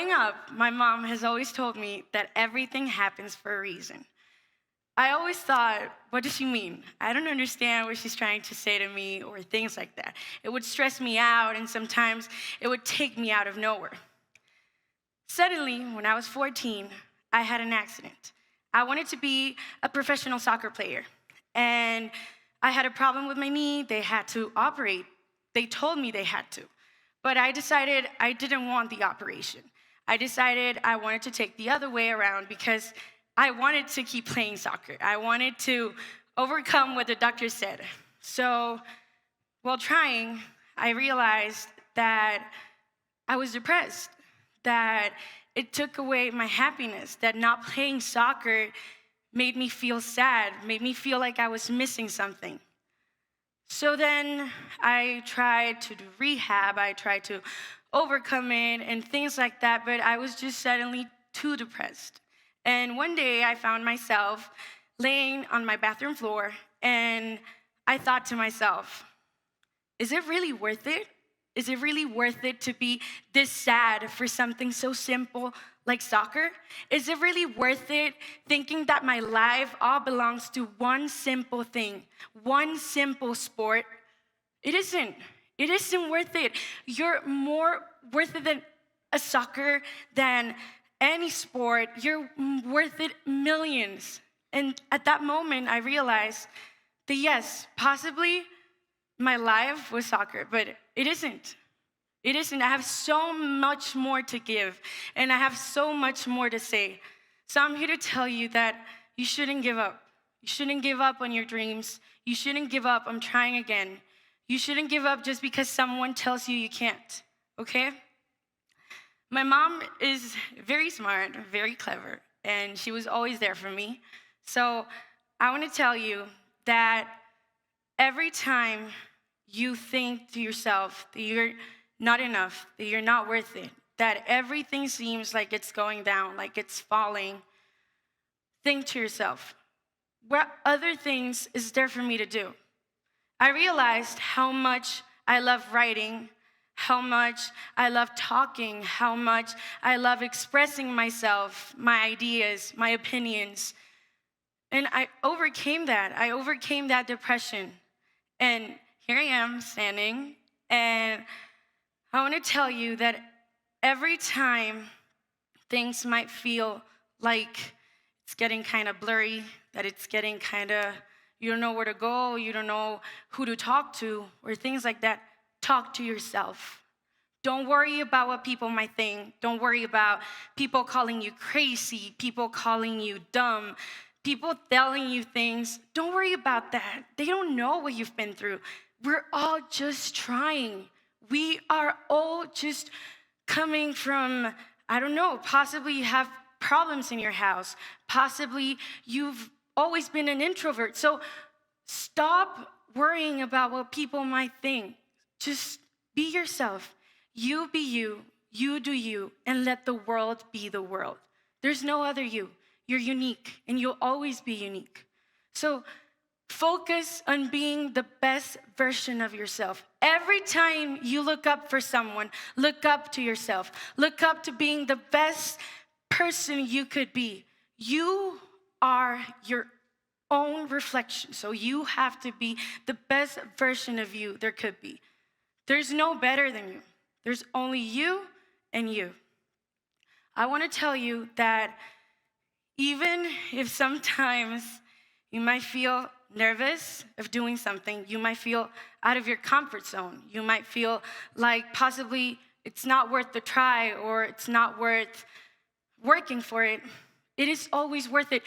Growing up, my mom has always told me that everything happens for a reason. I always thought, what does she mean? I don't understand what she's trying to say to me or things like that. It would stress me out, and sometimes it would take me out of nowhere. Suddenly, when I was 14, I had an accident. I wanted to be a professional soccer player, and I had a problem with my knee. They had to operate. They told me they had to. But I decided I didn't want the operation. I decided I wanted to take the other way around because I wanted to keep playing soccer. I wanted to overcome what the doctor said. So while trying, I realized that I was depressed, that it took away my happiness, that not playing soccer made me feel sad, made me feel like I was missing something. So then I tried to do rehab, I tried to overcome it and things like that, but I was just suddenly too depressed. And one day I found myself laying on my bathroom floor, and I thought to myself, is it really worth it? Is it really worth it to be this sad for something so simple like soccer? Is it really worth it thinking that my life all belongs to one simple thing, one simple sport? It isn't. It isn't worth it. You're more worth it than a soccer, than any sport. You're worth it millions. And at that moment, I realized that yes, possibly my life was soccer, but it isn't. It isn't. I have so much more to give, and I have so much more to say. So I'm here to tell you that you shouldn't give up. You shouldn't give up on your dreams. You shouldn't give up on trying again. You shouldn't give up just because someone tells you you can't, okay? My mom is very smart, very clever, and she was always there for me. So I want to tell you that every time you think to yourself that you're not enough, that you're not worth it, that everything seems like it's going down, like it's falling, think to yourself, what other things is there for me to do? I realized how much I love writing, how much I love talking, how much I love expressing myself, my ideas, my opinions. And I overcame that. I overcame that depression. And here I am standing, and I want to tell you that every time things might feel like it's getting kind of blurry, that it's getting kind of, you don't know where to go, you don't know who to talk to, or things like that, talk to yourself. Don't worry about what people might think. Don't worry about people calling you crazy, people calling you dumb, people telling you things. Don't worry about that. They don't know what you've been through. We're all just trying. We are all just coming from, I don't know, possibly you have problems in your house. Possibly you've always been an introvert. So stop worrying about what people might think. Just be yourself. You be you. You do you. And let the world be the world. There's no other you. You're unique, and you'll always be unique. So focus on being the best version of yourself. Every time you look up for someone, look up to yourself. Look up to being the best person you could be. You are your own reflection. So you have to be the best version of you there could be. There's no better than you. There's only you and you. I want to tell you that even if sometimes you might feel nervous of doing something, you might feel out of your comfort zone, you might feel like possibly it's not worth the try or it's not worth working for it, it is always worth it.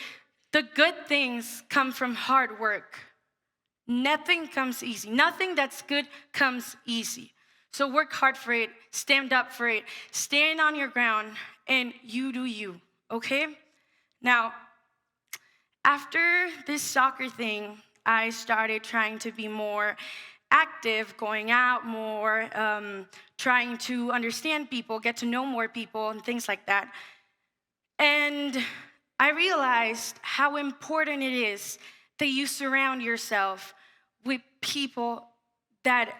The good things come from hard work. Nothing comes easy. Nothing that's good comes easy. So work hard for it, stand up for it, stand on your ground, and you do you, okay? Now, after this soccer thing, I started trying to be more active, going out more, trying to understand people, get to know more people, and things like that. And I realized how important it is that you surround yourself with people that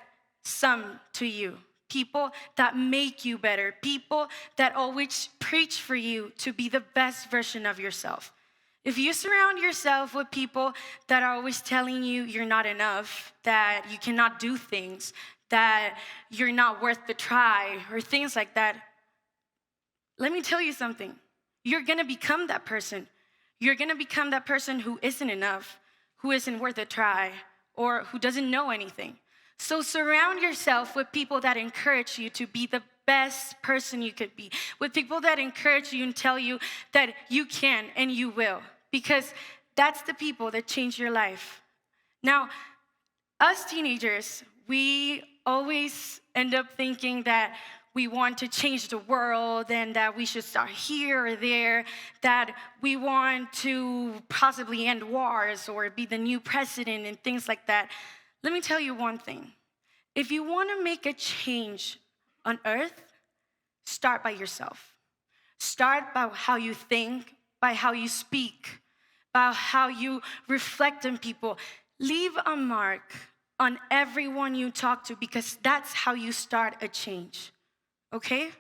sum to you, people that make you better, people that always preach for you to be the best version of yourself. If you surround yourself with people that are always telling you you're not enough, that you cannot do things, that you're not worth the try, or things like that, let me tell you something. You're gonna become that person. You're gonna become that person who isn't enough, who isn't worth a try, or who doesn't know anything. So surround yourself with people that encourage you to be the best person you could be, with people that encourage you and tell you that you can and you will, because that's the people that change your life. Now, us teenagers, we always end up thinking that we want to change the world and that we should start here or there, that we want to possibly end wars or be the new president and things like that. Let me tell you one thing. If you want to make a change on earth, start by yourself. Start by how you think, by how you speak, by how you reflect on people. Leave a mark on everyone you talk to, because that's how you start a change, okay?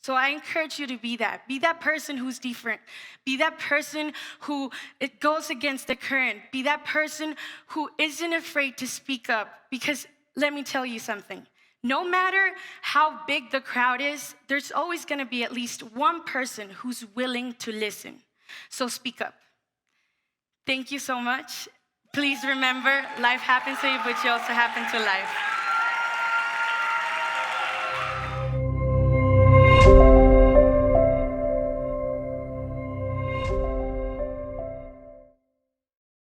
So I encourage you to be that. Be that person who's different. Be that person who it goes against the current. Be that person who isn't afraid to speak up. Because let me tell you something. No matter how big the crowd is, there's always gonna be at least one person who's willing to listen. So speak up. Thank you so much. Please remember, life happens to you, but you also happen to life.